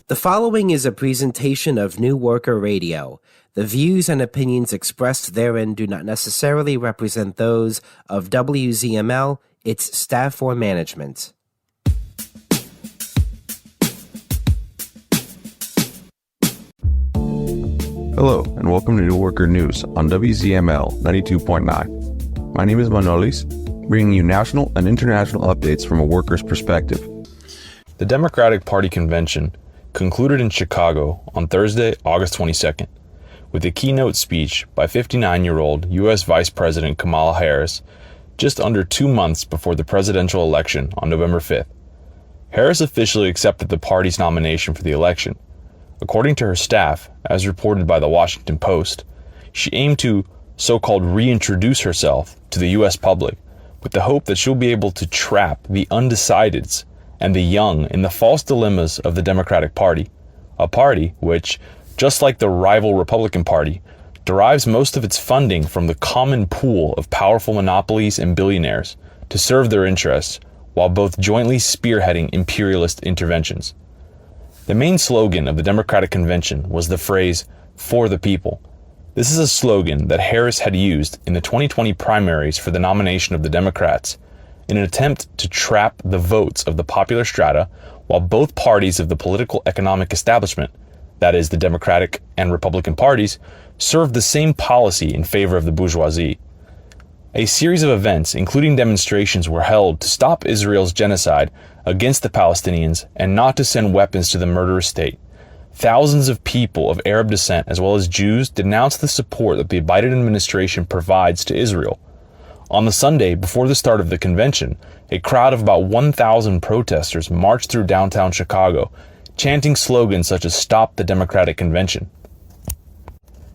The following is a presentation of New Worker Radio. The views and opinions expressed therein do not necessarily represent those of WZML, its staff, or management. Hello, and welcome to New Worker News on WZML 92.9. My name is Manolis, bringing you national and international updates from a worker's perspective. The Democratic Party convention concluded in Chicago on Thursday, August 22nd, with a keynote speech by 59-year-old U.S. Vice President Kamala Harris just under 2 months before the presidential election on November 5th. Harris officially accepted the party's nomination for the election. According to her staff, as reported by the Washington Post, she aimed to so-called reintroduce herself to the U.S. public with the hope that she'll be able to trap the undecideds and the young in the false dilemmas of the Democratic Party, a party which, just like the rival Republican Party, derives most of its funding from the common pool of powerful monopolies and billionaires to serve their interests, while both jointly spearheading imperialist interventions. The main slogan of the Democratic Convention was the phrase, "For the people." This is a slogan that Harris had used in the 2020 primaries for the nomination of the Democrats in an attempt to trap the votes of the popular strata while both parties of the political economic establishment, that is, the Democratic and Republican parties, served the same policy in favor of the bourgeoisie. A series of events, including demonstrations, were held to stop Israel's genocide against the Palestinians and not to send weapons to the murderous state. Thousands of people of Arab descent, as well as Jews, denounced the support that the Biden administration provides to Israel. On the Sunday before the start of the convention, a crowd of about 1,000 protesters marched through downtown Chicago, chanting slogans such as "Stop the Democratic Convention."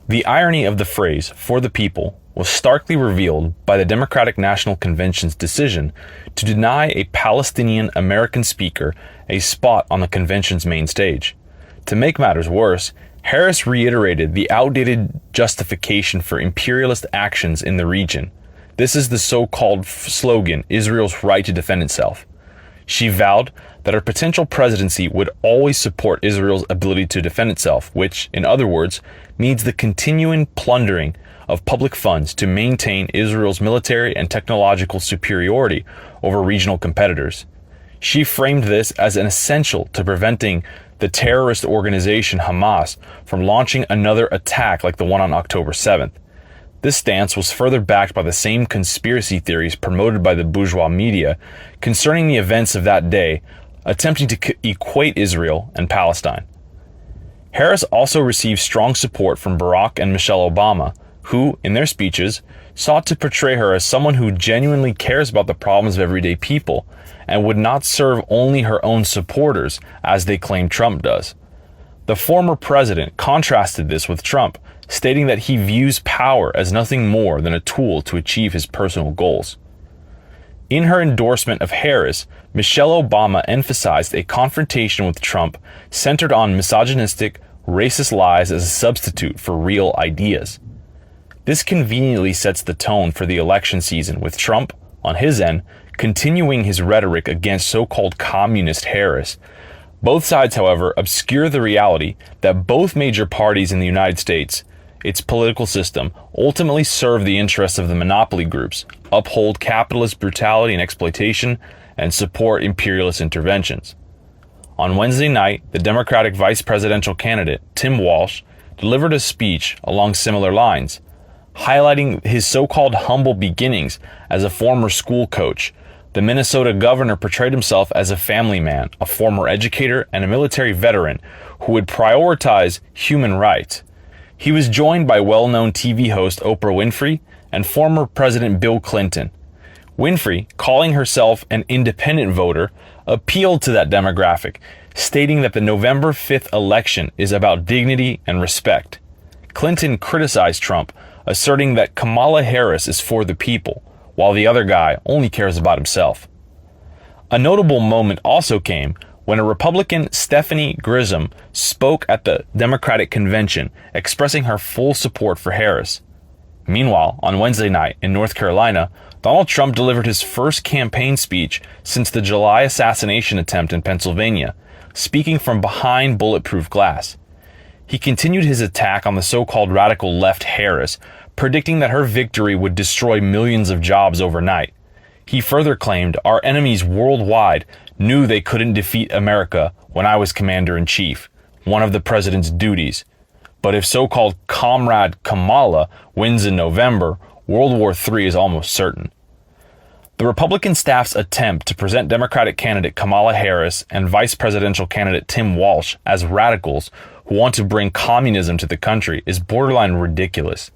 The irony of the phrase, "For the people," was starkly revealed by the Democratic National Convention's decision to deny a Palestinian American speaker a spot on the convention's main stage. To make matters worse, Harris reiterated the outdated justification for imperialist actions in the region. This is the so-called slogan, "Israel's right to defend itself." She vowed that her potential presidency would always support Israel's ability to defend itself, which, in other words, means the continuing plundering of public funds to maintain Israel's military and technological superiority over regional competitors. She framed this as an essential to preventing the terrorist organization Hamas from launching another attack like the one on October 7th. This stance was further backed by the same conspiracy theories promoted by the bourgeois media concerning the events of that day, attempting to equate Israel and Palestine. Harris also received strong support from Barack and Michelle Obama, who, in their speeches, sought to portray her as someone who genuinely cares about the problems of everyday people and would not serve only her own supporters, as they claim Trump does. The former president contrasted this with Trump, stating that he views power as nothing more than a tool to achieve his personal goals. In her endorsement of Harris, Michelle Obama emphasized a confrontation with Trump centered on misogynistic, racist lies as a substitute for real ideas. This conveniently sets the tone for the election season, with Trump, on his end, continuing his rhetoric against so-called communist Harris. Both sides, however, obscure the reality that both major parties in the United States, its political system, ultimately serve the interests of the monopoly groups, uphold capitalist brutality and exploitation, and support imperialist interventions. On Wednesday night, the Democratic vice presidential candidate, Tim Walsh, delivered a speech along similar lines, highlighting his so-called humble beginnings as a former school coach. The Minnesota governor portrayed himself as a family man, a former educator, and a military veteran who would prioritize human rights. He was joined by well-known TV host Oprah Winfrey and former President Bill Clinton. Winfrey, calling herself an independent voter, appealed to that demographic, stating that the November 5th election is about dignity and respect. Clinton criticized Trump, asserting that Kamala Harris is for the people, while the other guy only cares about himself. A notable moment also came when a Republican, Stephanie Grisham, spoke at the Democratic Convention, expressing her full support for Harris. Meanwhile, on Wednesday night in North Carolina, Donald Trump delivered his first campaign speech since the July assassination attempt in Pennsylvania, speaking from behind bulletproof glass. He continued his attack on the so-called radical left Harris, predicting that her victory would destroy millions of jobs overnight. He further claimed, "Our enemies worldwide knew they couldn't defeat America when I was commander-in-chief, one of the president's duties. But if so-called Comrade Kamala wins in November, World War III is almost certain." The Republican staff's attempt to present Democratic candidate Kamala Harris and vice presidential candidate Tim Walsh as radicals who want to bring communism to the country is borderline ridiculous.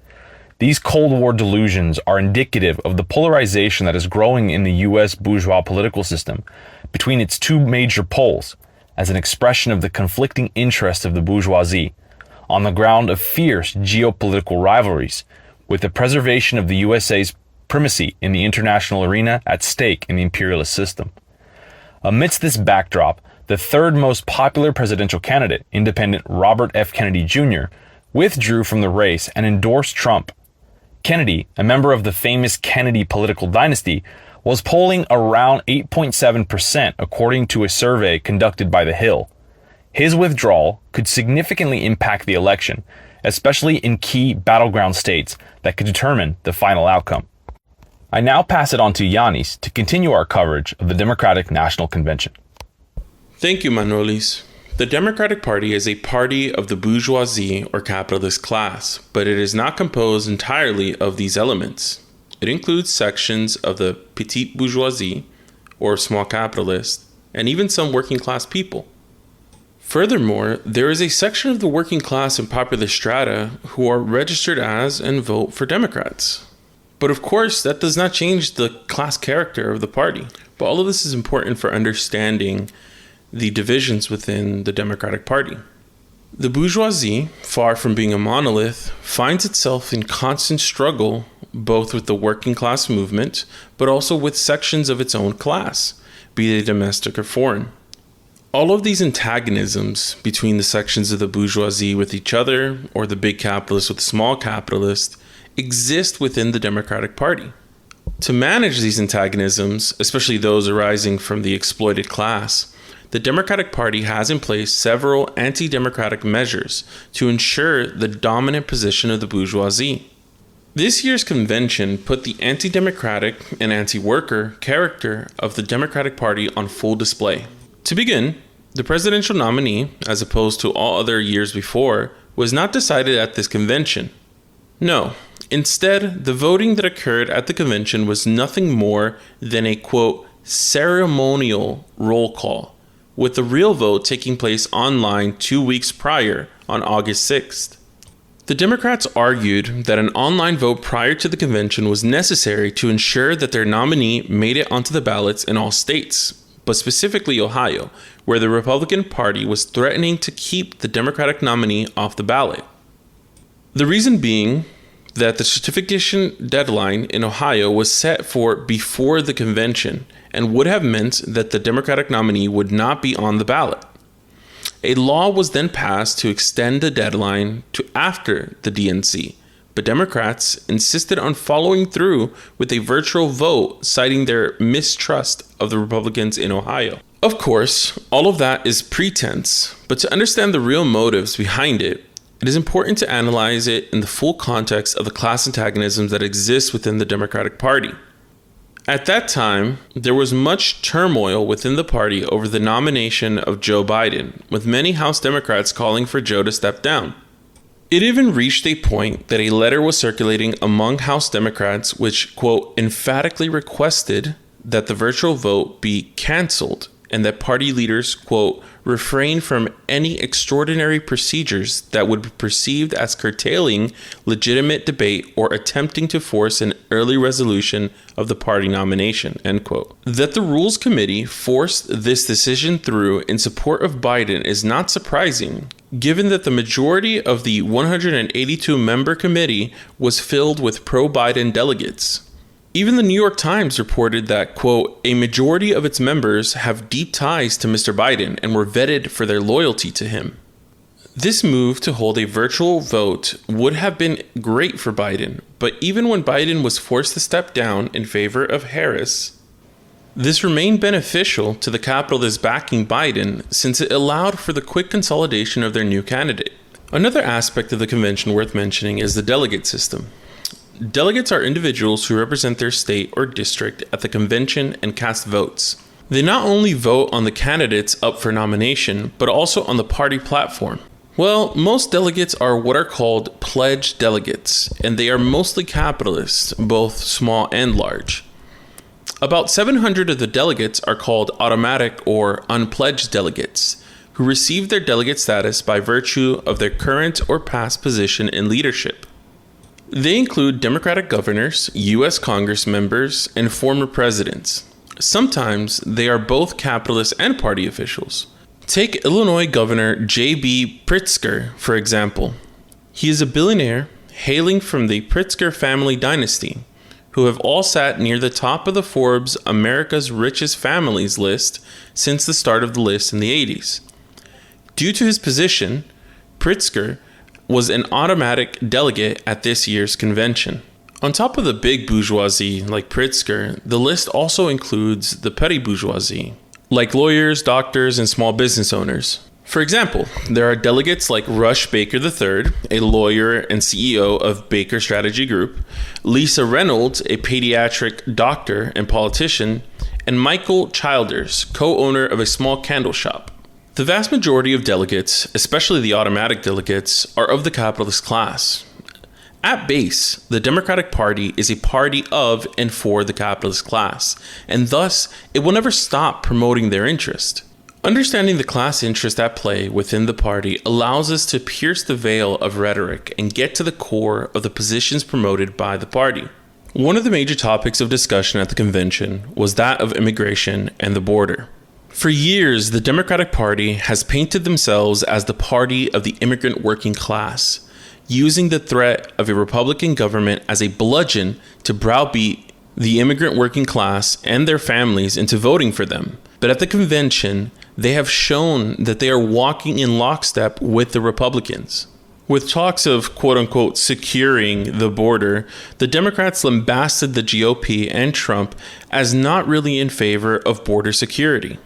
These Cold War delusions are indicative of the polarization that is growing in the U.S. bourgeois political system between its two major poles, as an expression of the conflicting interests of the bourgeoisie, on the ground of fierce geopolitical rivalries, with the preservation of the USA's primacy in the international arena at stake in the imperialist system. Amidst this backdrop, the third most popular presidential candidate, independent Robert F. Kennedy Jr., withdrew from the race and endorsed Trump. Kennedy, a member of the famous Kennedy political dynasty, was polling around 8.7% according to a survey conducted by The Hill. His withdrawal could significantly impact the election, especially in key battleground states that could determine the final outcome. I now pass it on to Yanis to continue our coverage of the Democratic National Convention. Thank you, Manolis. The Democratic Party is a party of the bourgeoisie or capitalist class, but it is not composed entirely of these elements. It includes sections of the petite bourgeoisie, or small capitalist, and even some working class people. Furthermore, there is a section of the working class and popular strata who are registered as and vote for Democrats. But of course, that does not change the class character of the party. But all of this is important for understanding the divisions within the Democratic Party. The bourgeoisie, far from being a monolith, finds itself in constant struggle both with the working class movement, but also with sections of its own class, be they domestic or foreign. All of these antagonisms between the sections of the bourgeoisie with each other, or the big capitalists with the small capitalists, exist within the Democratic Party. To manage these antagonisms, especially those arising from the exploited class, the Democratic Party has in place several anti-democratic measures to ensure the dominant position of the bourgeoisie. This year's convention put the anti-democratic and anti-worker character of the Democratic Party on full display. To begin, the presidential nominee, as opposed to all other years before, was not decided at this convention. No, instead, the voting that occurred at the convention was nothing more than a, quote, ceremonial roll call, with the real vote taking place online 2 weeks prior on August 6th. The Democrats argued that an online vote prior to the convention was necessary to ensure that their nominee made it onto the ballots in all states, but specifically Ohio, where the Republican Party was threatening to keep the Democratic nominee off the ballot. The reason being that the certification deadline in Ohio was set for before the convention and would have meant that the Democratic nominee would not be on the ballot. A law was then passed to extend the deadline to after the DNC, but Democrats insisted on following through with a virtual vote, citing their mistrust of the Republicans in Ohio. Of course, all of that is pretense, but to understand the real motives behind it, it is important to analyze it in the full context of the class antagonisms that exist within the Democratic Party. At that time, there was much turmoil within the party over the nomination of Joe Biden, with many House Democrats calling for Joe to step down. It even reached a point that a letter was circulating among House Democrats which, quote, emphatically requested that the virtual vote be canceled and that party leaders, quote, refrain from any extraordinary procedures that would be perceived as curtailing legitimate debate or attempting to force an early resolution of the party nomination, end quote. That the Rules Committee forced this decision through in support of Biden is not surprising, given that the majority of the 182-member committee was filled with pro-Biden delegates. Even the New York Times reported that, quote, a majority of its members have deep ties to Mr. Biden and were vetted for their loyalty to him. This move to hold a virtual vote would have been great for Biden, but even when Biden was forced to step down in favor of Harris, This remained beneficial to the capitalists backing Biden since it allowed for the quick consolidation of their new candidate. Another aspect of the convention worth mentioning is the delegate system. Delegates are individuals who represent their state or district at the convention and cast votes. They not only vote on the candidates up for nomination, but also on the party platform. Well, most delegates are what are called pledged delegates, and they are mostly capitalists, both small and large. About 700 of the delegates are called automatic or unpledged delegates, who receive their delegate status by virtue of their current or past position in leadership. They include Democratic governors, U.S. Congress members, and former presidents. Sometimes they are both capitalists and party officials. Take Illinois Governor J.B. Pritzker, for example. He is a billionaire hailing from the Pritzker family dynasty, who have all sat near the top of the Forbes America's Richest Families list since the start of the list in the 80s. Due to his position, Pritzker was an automatic delegate at this year's convention. On top of the big bourgeoisie like Pritzker, the list also includes the petty bourgeoisie, like lawyers, doctors, and small business owners. For example, there are delegates like Rush Baker III, a lawyer and CEO of Baker Strategy Group, Lisa Reynolds, a pediatric doctor and politician, and Michael Childers, co-owner of a small candle shop. The vast majority of delegates, especially the automatic delegates, are of the capitalist class. At base, the Democratic Party is a party of and for the capitalist class, and thus it will never stop promoting their interest. Understanding the class interest at play within the party allows us to pierce the veil of rhetoric and get to the core of the positions promoted by the party. One of the major topics of discussion at the convention was that of immigration and the border. For years, the Democratic Party has painted themselves as the party of the immigrant working class, using the threat of a Republican government as a bludgeon to browbeat the immigrant working class and their families into voting for them. But at the convention, they have shown that they are walking in lockstep with the Republicans. With talks of quote-unquote securing the border, the Democrats lambasted the GOP and Trump as not really in favor of border security.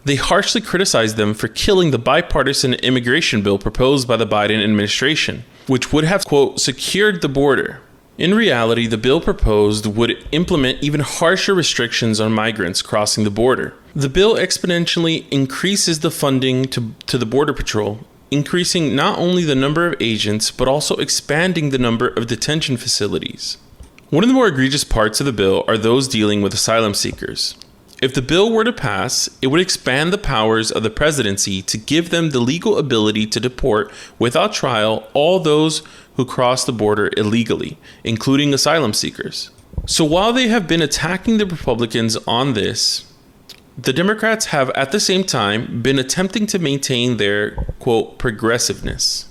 They harshly criticized them for killing the bipartisan immigration bill proposed by the Biden administration, which would have, quote, secured the border. In reality, the bill proposed would implement even harsher restrictions on migrants crossing the border. The bill exponentially increases the funding to the Border Patrol, increasing not only the number of agents, but also expanding the number of detention facilities. One of the more egregious parts of the bill are those dealing with asylum seekers. If the bill were to pass, it would expand the powers of the presidency to give them the legal ability to deport without trial all those who cross the border illegally, including asylum seekers. So while they have been attacking the Republicans on this, the Democrats have at the same time been attempting to maintain their, quote, progressiveness.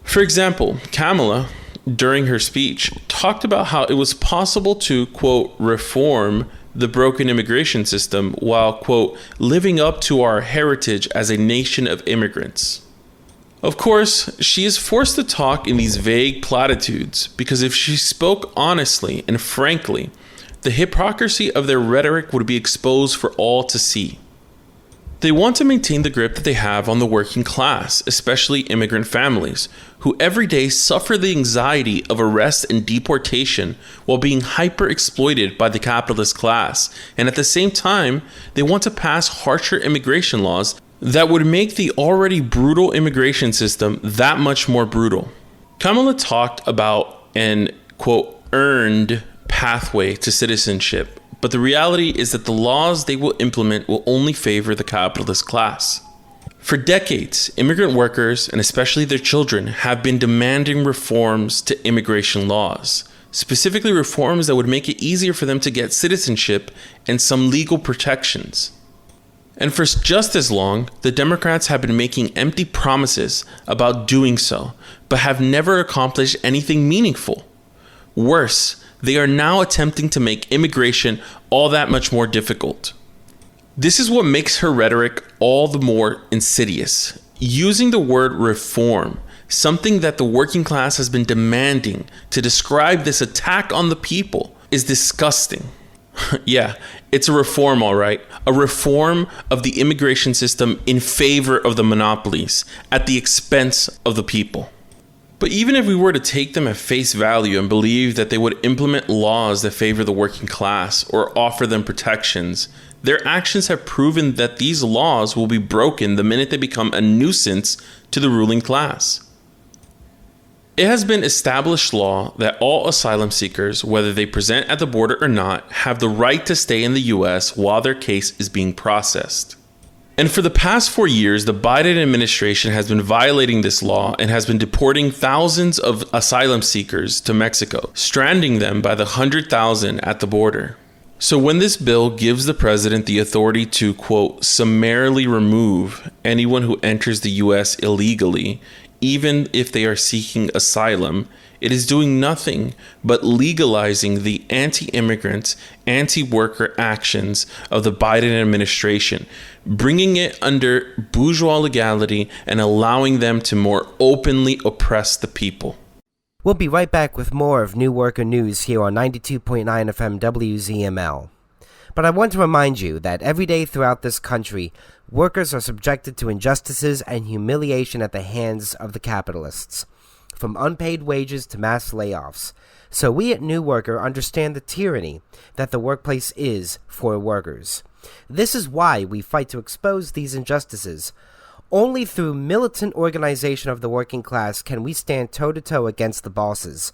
For example, Kamala, during her speech, talked about how it was possible to, quote, reform the broken immigration system while, quote, living up to our heritage as a nation of immigrants. Of course, she is forced to talk in these vague platitudes because if she spoke honestly and frankly, the hypocrisy of their rhetoric would be exposed for all to see. They want to maintain the grip that they have on the working class, especially immigrant families, who every day suffer the anxiety of arrest and deportation while being hyper-exploited by the capitalist class. And at the same time, they want to pass harsher immigration laws that would make the already brutal immigration system that much more brutal. Kamala talked about an, quote, earned pathway to citizenship, but the reality is that the laws they will implement will only favor the capitalist class. For decades, immigrant workers, and especially their children, have been demanding reforms to immigration laws, specifically reforms that would make it easier for them to get citizenship and some legal protections. And for just as long, the Democrats have been making empty promises about doing so, but have never accomplished anything meaningful. Worse, they are now attempting to make immigration all that much more difficult. This is what makes her rhetoric all the more insidious. Using the word reform, something that the working class has been demanding to describe this attack on the people, is disgusting. Yeah, it's a reform, all right. A reform of the immigration system in favor of the monopolies at the expense of the people. But even if we were to take them at face value and believe that they would implement laws that favor the working class or offer them protections, their actions have proven that these laws will be broken the minute they become a nuisance to the ruling class. It has been established law that all asylum seekers, whether they present at the border or not, have the right to stay in the U.S. while their case is being processed. And for the past 4 years, the Biden administration has been violating this law and has been deporting thousands of asylum seekers to Mexico, stranding them by the 100,000 at the border. So when this bill gives the president the authority to, quote, summarily remove anyone who enters the U.S. illegally, even if they are seeking asylum, it is doing nothing but legalizing the anti-immigrant, anti-worker actions of the Biden administration, bringing it under bourgeois legality and allowing them to more openly oppress the people. We'll be right back with more of New Worker News here on 92.9 FM WZML. But I want to remind you that every day throughout this country, workers are subjected to injustices and humiliation at the hands of the capitalists, from unpaid wages to mass layoffs. So we at New Worker understand the tyranny that the workplace is for workers. This is why we fight to expose these injustices. Only through militant organization of the working class can we stand toe-to-toe against the bosses.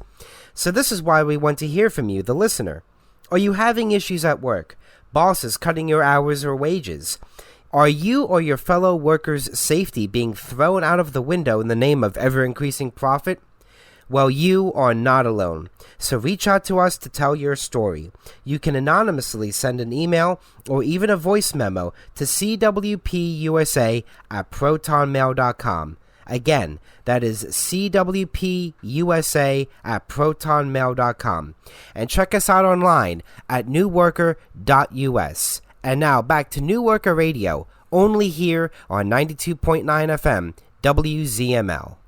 So this is why we want to hear from you, the listener. Are you having issues at work? Bosses cutting your hours or wages? Are you or your fellow workers' safety being thrown out of the window in the name of ever-increasing profit? Well, you are not alone. So reach out to us to tell your story. You can anonymously send an email or even a voice memo to cwpusa@protonmail.com. Again, that is cwpusa@protonmail.com. And check us out online at newworker.us. And now back to New Worker Radio, only here on 92.9 FM WZML.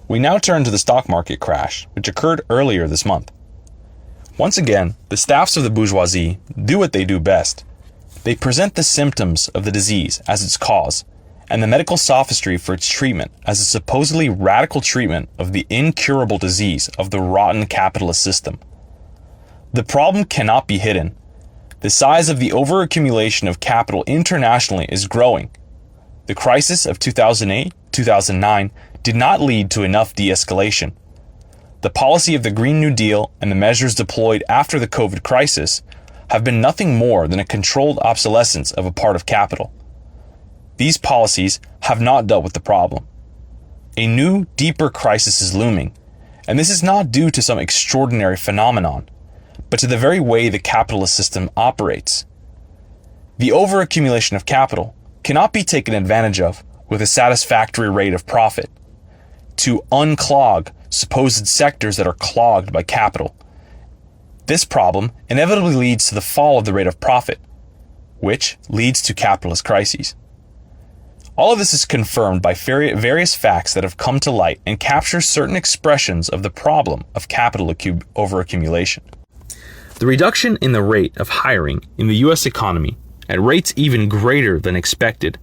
We now turn to the stock market crash, which occurred earlier this month. Once again, the staffs of the bourgeoisie do what they do best. They present the symptoms of the disease as its cause, and the medical sophistry for its treatment as a supposedly radical treatment of the incurable disease of the rotten capitalist system. The problem cannot be hidden. The size of the overaccumulation of capital internationally is growing. The crisis of 2008-2009 did not lead to enough de-escalation. The policy of the Green New Deal and the measures deployed after the COVID crisis have been nothing more than a controlled obsolescence of a part of capital. These policies have not dealt with the problem. A new, deeper crisis is looming, and this is not due to some extraordinary phenomenon, but to the very way the capitalist system operates. The overaccumulation of capital cannot be taken advantage of with a satisfactory rate of profit. To unclog supposed sectors that are clogged by capital. This problem inevitably leads to the fall of the rate of profit, which leads to capitalist crises. All of this is confirmed by various facts that have come to light and capture certain expressions of the problem of capital overaccumulation. The reduction in the rate of hiring in the U.S. economy at rates even greater than expected,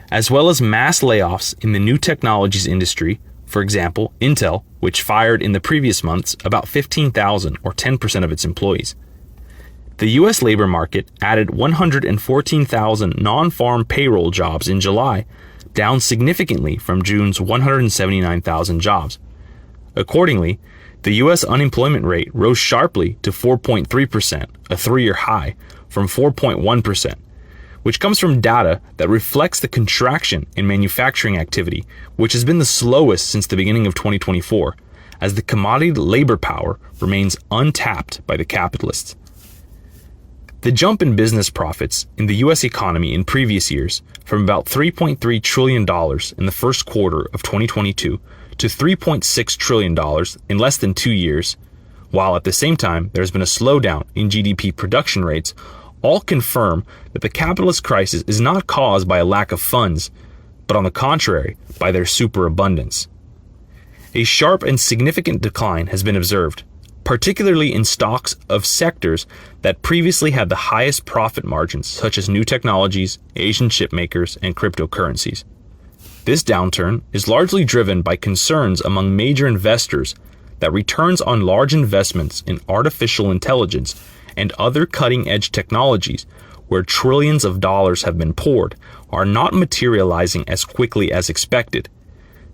as well as mass layoffs in the new technologies industry, for example, Intel, which fired in the previous months about 15,000 or 10% of its employees. The U.S. labor market added 114,000 non-farm payroll jobs in July, down significantly from June's 179,000 jobs. Accordingly, the U.S. unemployment rate rose sharply to 4.3%, a three-year high, from 4.1%, which comes from data that reflects the contraction in manufacturing activity, which has been the slowest since the beginning of 2024, as the commodity labor power remains untapped by the capitalists. The jump in business profits in the U.S. economy in previous years, from about $3.3 trillion in the first quarter of 2022 to $3.6 trillion in less than 2 years, while at the same time there has been a slowdown in GDP production rates, all confirm that the capitalist crisis is not caused by a lack of funds, but on the contrary, by their superabundance. A sharp and significant decline has been observed. particularly in stocks of sectors that previously had the highest profit margins, such as new technologies, Asian chip makers, and cryptocurrencies. This downturn is largely driven by concerns among major investors that returns on large investments in artificial intelligence and other cutting-edge technologies, where trillions of dollars have been poured, are not materializing as quickly as expected.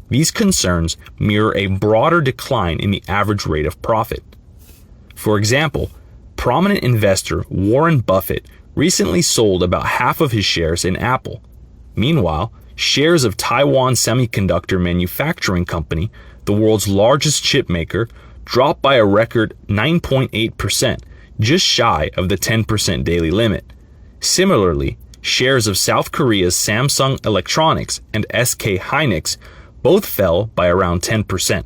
These concerns mirror a broader decline in the average rate of profit. For example, prominent investor Warren Buffett recently sold about half of his shares in Apple. Meanwhile, shares of Taiwan Semiconductor Manufacturing Company, the world's largest chip maker, dropped by a record 9.8%, just shy of the 10% daily limit. Similarly, shares of South Korea's Samsung Electronics and SK Hynix both fell by around 10%.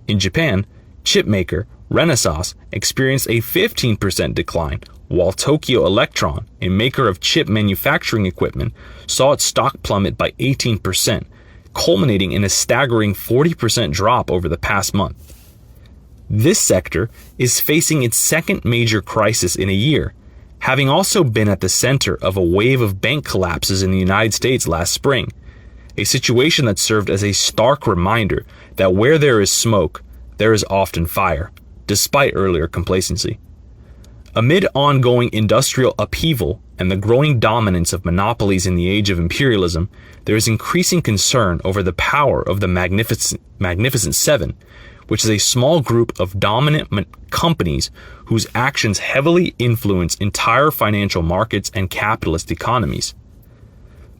In Japan, chipmaker Renesas experienced a 15% decline, while Tokyo Electron, a maker of chip manufacturing equipment, saw its stock plummet by 18%, culminating in a staggering 40% drop over the past month. This sector is facing its second major crisis in a year, having also been at the center of a wave of bank collapses in the United States last spring, a situation that served as a stark reminder that where there is smoke, there is often fire, despite earlier complacency. Amid ongoing industrial upheaval and the growing dominance of monopolies in the age of imperialism, there is increasing concern over the power of the Magnificent Seven, which is a small group of dominant companies whose actions heavily influence entire financial markets and capitalist economies.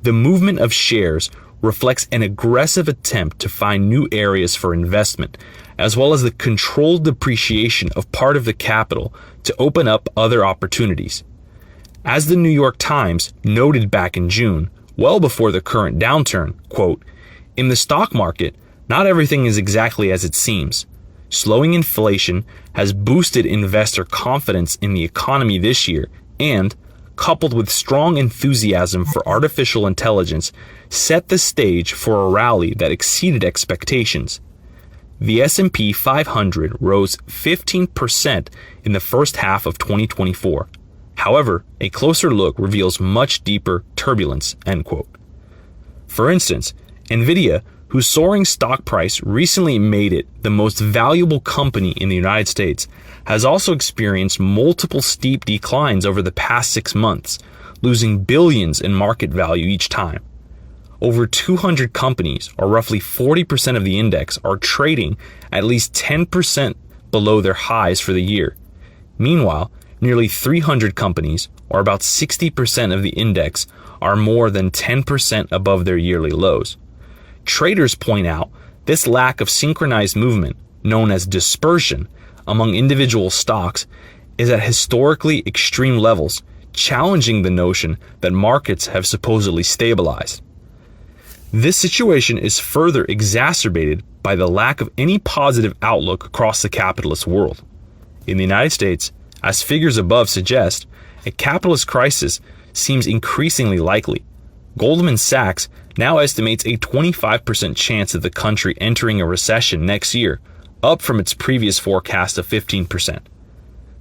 The movement of shares reflects an aggressive attempt to find new areas for investment, as well as the controlled depreciation of part of the capital to open up other opportunities. As the New York Times noted back in June, well before the current downturn, quote, "In the stock market, not everything is exactly as it seems. Slowing inflation has boosted investor confidence in the economy this year and, coupled with strong enthusiasm for artificial intelligence, set the stage for a rally that exceeded expectations. The S&P 500 rose 15% in the first half of 2024. However, a closer look reveals much deeper turbulence," end quote. For instance, Nvidia, whose soaring stock price recently made it the most valuable company in the United States, has also experienced multiple steep declines over the past 6 months, losing billions in market value each time. Over 200 companies, or roughly 40% of the index, are trading at least 10% below their highs for the year. Meanwhile, nearly 300 companies, or about 60% of the index, are more than 10% above their yearly lows. Traders point out this lack of synchronized movement, known as dispersion, among individual stocks is at historically extreme levels, challenging the notion that markets have supposedly stabilized. This situation is further exacerbated by the lack of any positive outlook across the capitalist world. In the United States, as figures above suggest, a capitalist crisis seems increasingly likely. Goldman Sachs now estimates a 25% chance of the country entering a recession next year, up from its previous forecast of 15%.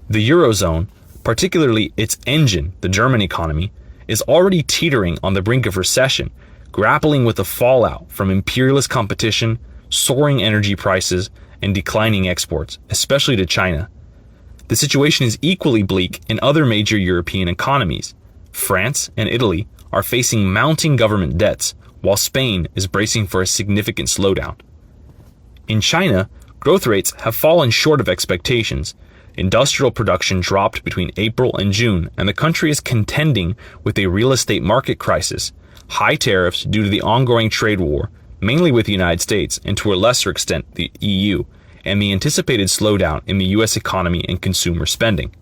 The Eurozone, particularly its engine, the German economy, is already teetering on the brink of recession, grappling with the fallout from imperialist competition, soaring energy prices, and declining exports, especially to China. The situation is equally bleak in other major European economies. France and Italy are facing mounting government debts, while Spain is bracing for a significant slowdown. In China, growth rates have fallen short of expectations. Industrial production dropped between April and June, and the country is contending with a real estate market crisis, high tariffs due to the ongoing trade war, mainly with the United States and to a lesser extent the EU, and the anticipated slowdown in the US economy and consumer spending.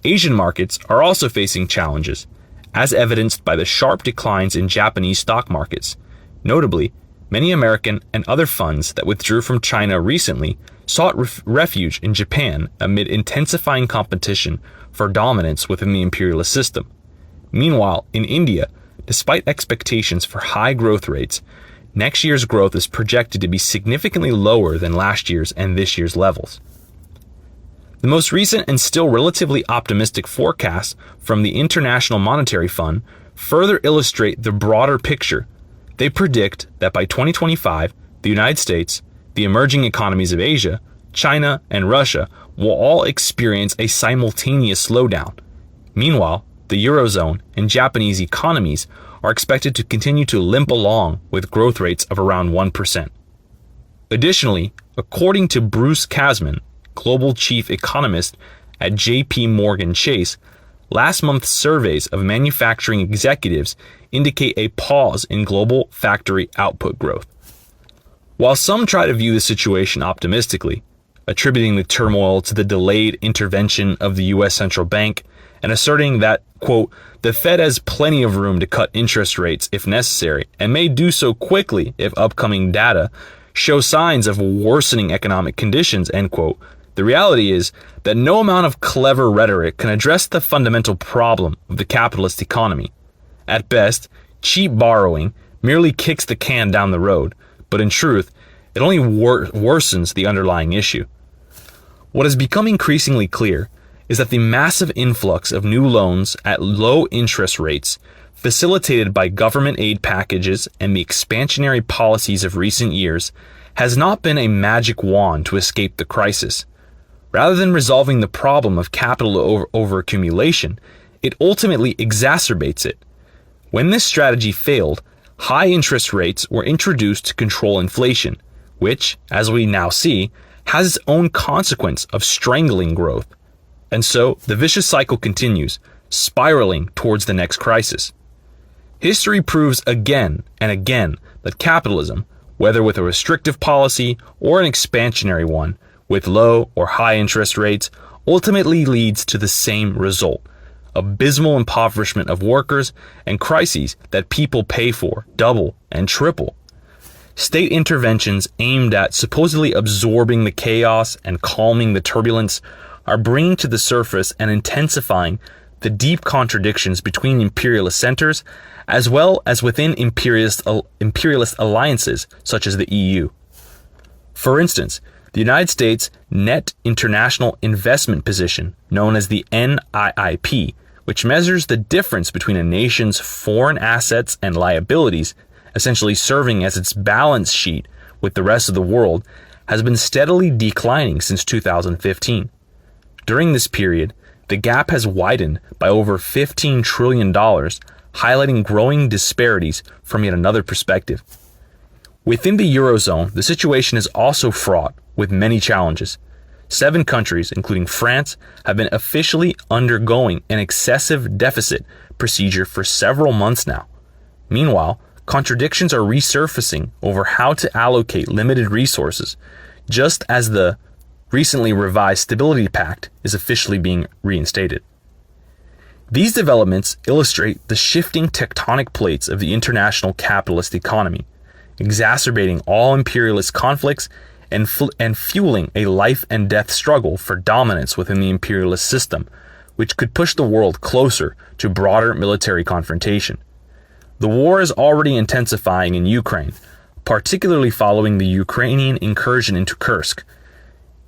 Asian markets are also facing challenges, as evidenced by the sharp declines in Japanese stock markets. Notably, many American and other funds that withdrew from China recently sought refuge in Japan amid intensifying competition for dominance within the imperialist system. Meanwhile, in India, despite expectations for high growth rates, next year's growth is projected to be significantly lower than last year's and this year's levels. The most recent and still relatively optimistic forecasts from the International Monetary Fund further illustrate the broader picture. They predict that by 2025, the United States, the emerging economies of Asia, China, and Russia will all experience a simultaneous slowdown. Meanwhile, the Eurozone and Japanese economies are expected to continue to limp along with growth rates of around 1%. Additionally, according to Bruce Kasman, global chief economist at J.P. Morgan Chase, last month's surveys of manufacturing executives indicate a pause in global factory output growth. While some try to view the situation optimistically, attributing the turmoil to the delayed intervention of the U.S. central bank and asserting that, quote, the Fed has plenty of room to cut interest rates if necessary and may do so quickly if upcoming data show signs of worsening economic conditions, end quote, the reality is that no amount of clever rhetoric can address the fundamental problem of the capitalist economy. At best, cheap borrowing merely kicks the can down the road, but in truth, it only worsens the underlying issue. What has become increasingly clear is that the massive influx of new loans at low interest rates, facilitated by government aid packages and the expansionary policies of recent years, has not been a magic wand to escape the crisis. Rather than resolving the problem of capital overaccumulation, it ultimately exacerbates it. When this strategy failed, high interest rates were introduced to control inflation, which, as we now see, has its own consequence of strangling growth. And so the vicious cycle continues, spiraling towards the next crisis. History proves again and again that capitalism, whether with a restrictive policy or an expansionary one, with low or high interest rates, ultimately leads to the same result: abysmal impoverishment of workers and crises that people pay for double and triple. State interventions aimed at supposedly absorbing the chaos and calming the turbulence are bringing to the surface and intensifying the deep contradictions between imperialist centers as well as within imperialist alliances such as the EU. For instance, the United States Net International Investment Position, known as the NIIP, which measures the difference between a nation's foreign assets and liabilities, essentially serving as its balance sheet with the rest of the world, has been steadily declining since 2015. During this period, the gap has widened by over $15 trillion, highlighting growing disparities from yet another perspective. Within the Eurozone, the situation is also fraught with many challenges. 7 countries, including France, have been officially undergoing an excessive deficit procedure for several months now. Meanwhile, contradictions are resurfacing over how to allocate limited resources, just as the recently revised Stability Pact is officially being reinstated. These developments illustrate the shifting tectonic plates of the international capitalist economy, exacerbating all imperialist conflicts and fueling a life and death struggle for dominance within the imperialist system, which could push the world closer to broader military confrontation. The war is already intensifying in Ukraine, particularly following the Ukrainian incursion into Kursk.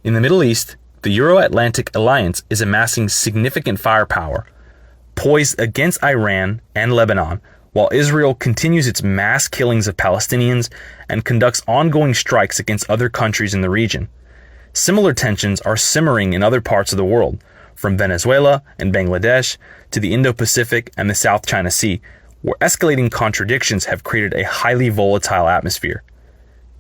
In the Middle East, the Euro-Atlantic Alliance is amassing significant firepower, poised against Iran and Lebanon, while Israel continues its mass killings of Palestinians and conducts ongoing strikes against other countries in the region. Similar tensions are simmering in other parts of the world, from Venezuela and Bangladesh to the Indo-Pacific and the South China Sea, where escalating contradictions have created a highly volatile atmosphere.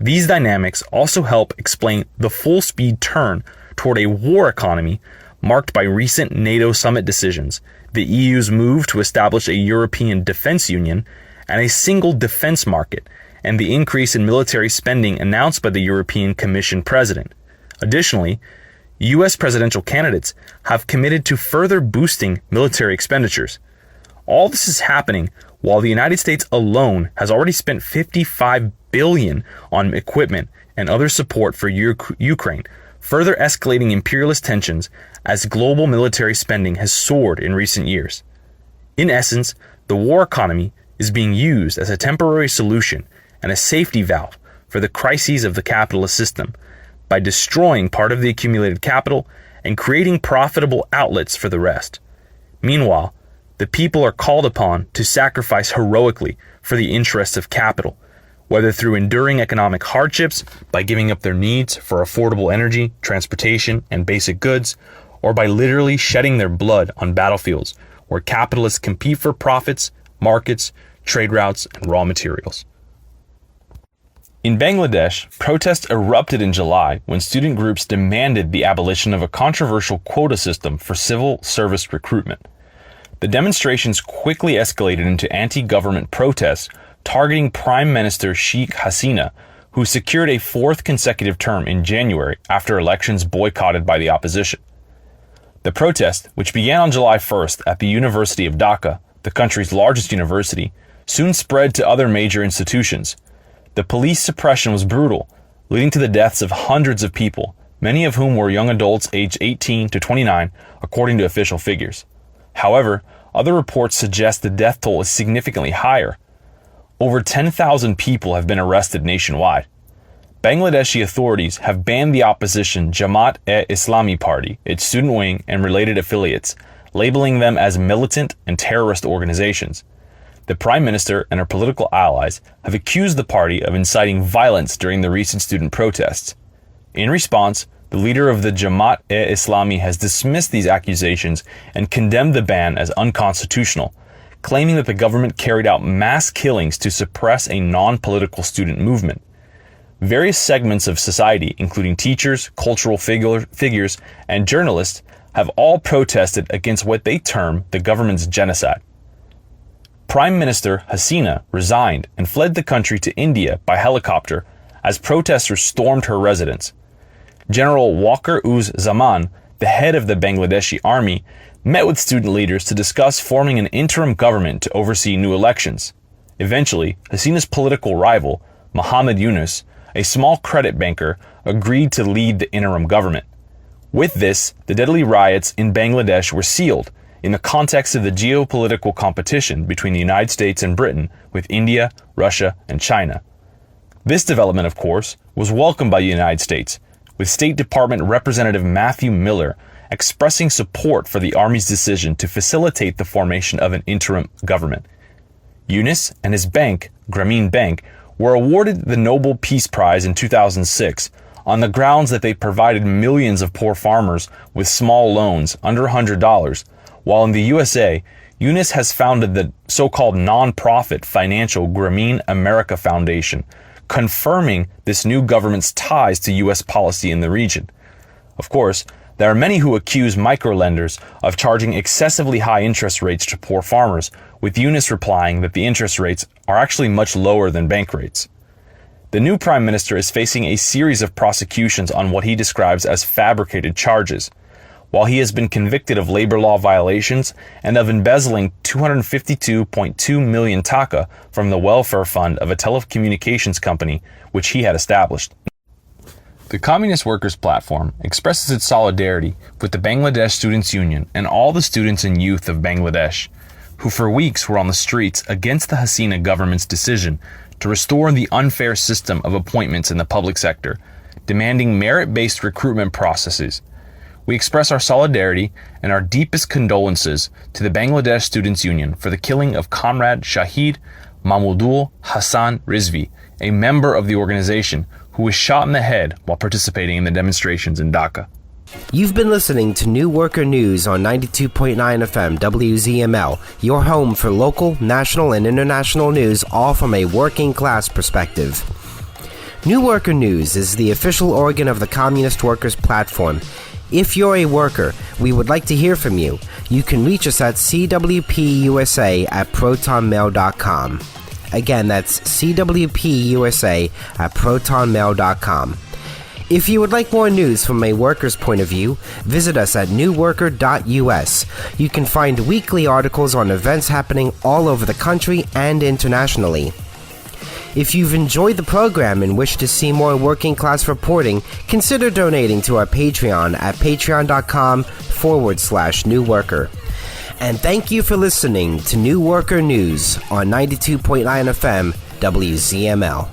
These dynamics also help explain the full-speed turn toward a war economy marked by recent NATO summit decisions, the EU's move to establish a European defense union, and a single defense market, and the increase in military spending announced by the European Commission president. Additionally, U.S. presidential candidates have committed to further boosting military expenditures. All this is happening while the United States alone has already spent $55 billion on equipment and other support for Ukraine, further escalating imperialist tensions as global military spending has soared in recent years. In essence, the war economy is being used as a temporary solution and a safety valve for the crises of the capitalist system by destroying part of the accumulated capital and creating profitable outlets for the rest. Meanwhile, the people are called upon to sacrifice heroically for the interests of capital, whether through enduring economic hardships by giving up their needs for affordable energy, transportation, and basic goods, or by literally shedding their blood on battlefields where capitalists compete for profits, markets, trade routes, and raw materials. In Bangladesh, protests erupted in July when student groups demanded the abolition of a controversial quota system for civil service recruitment. The demonstrations quickly escalated into anti-government protests targeting Prime Minister Sheikh Hasina, who secured a fourth consecutive term in January after elections boycotted by the opposition. The protest, which began on July 1st at the University of Dhaka, the country's largest university, soon spread to other major institutions. The police suppression was brutal, leading to the deaths of hundreds of people, many of whom were young adults aged 18 to 29, according to official figures. However, other reports suggest the death toll is significantly higher. Over 10,000 people have been arrested nationwide. Bangladeshi authorities have banned the opposition Jamaat-e-Islami Party, its student wing, and related affiliates, labeling them as militant and terrorist organizations. The Prime Minister and her political allies have accused the party of inciting violence during the recent student protests. In response, the leader of the Jamaat-e-Islami has dismissed these accusations and condemned the ban as unconstitutional, claiming that the government carried out mass killings to suppress a non-political student movement. Various segments of society, including teachers, cultural figures, and journalists, have all protested against what they term the government's genocide. Prime Minister Hasina resigned and fled the country to India by helicopter as protesters stormed her residence. General Wakar-uz-Zaman, the head of the Bangladeshi army, met with student leaders to discuss forming an interim government to oversee new elections. Eventually, Hasina's political rival, Muhammad Yunus, a small credit banker, agreed to lead the interim government. With this, the deadly riots in Bangladesh were sealed in the context of the geopolitical competition between the United States and Britain with India, Russia, and China. This development, of course, was welcomed by the United States, with State Department Representative Matthew Miller expressing support for the Army's decision to facilitate the formation of an interim government. Yunus and his bank, Grameen Bank, were awarded the Nobel Peace Prize in 2006 on the grounds that they provided millions of poor farmers with small loans under $100, while in the USA, Yunus has founded the so-called non-profit financial Grameen America Foundation, confirming this new government's ties to U.S. policy in the region. Of course, there are many who accuse microlenders of charging excessively high interest rates to poor farmers, with Yunus replying that the interest rates are actually much lower than bank rates. The new prime minister is facing a series of prosecutions on what he describes as fabricated charges. While he has been convicted of labor law violations and of embezzling 252.2 million taka from the welfare fund of a telecommunications company which he had established. The Communist Workers' Platform expresses its solidarity with the Bangladesh Students' Union and all the students and youth of Bangladesh, who for weeks were on the streets against the Hasina government's decision to restore the unfair system of appointments in the public sector, demanding merit-based recruitment processes. We express our solidarity and our deepest condolences to the Bangladesh Students' Union for the killing of Comrade Shahid Mahmudul Hassan Rizvi, a member of the organization who was shot in the head while participating in the demonstrations in Dhaka. You've been listening to New Worker News on 92.9 FM WZML, your home for local, national, and international news, all from a working class perspective. New Worker News is the official organ of the Communist Workers' Platform. If you're a worker, we would like to hear from you. You can reach us at cwpusa@protonmail.com. Again, that's cwpusa@protonmail.com. If you would like more news from a worker's point of view, visit us at newworker.us. You can find weekly articles on events happening all over the country and internationally. If you've enjoyed the program and wish to see more working class reporting, consider donating to our Patreon at patreon.com/newworker. And thank you for listening to New Worker News on 92.9 FM WZML.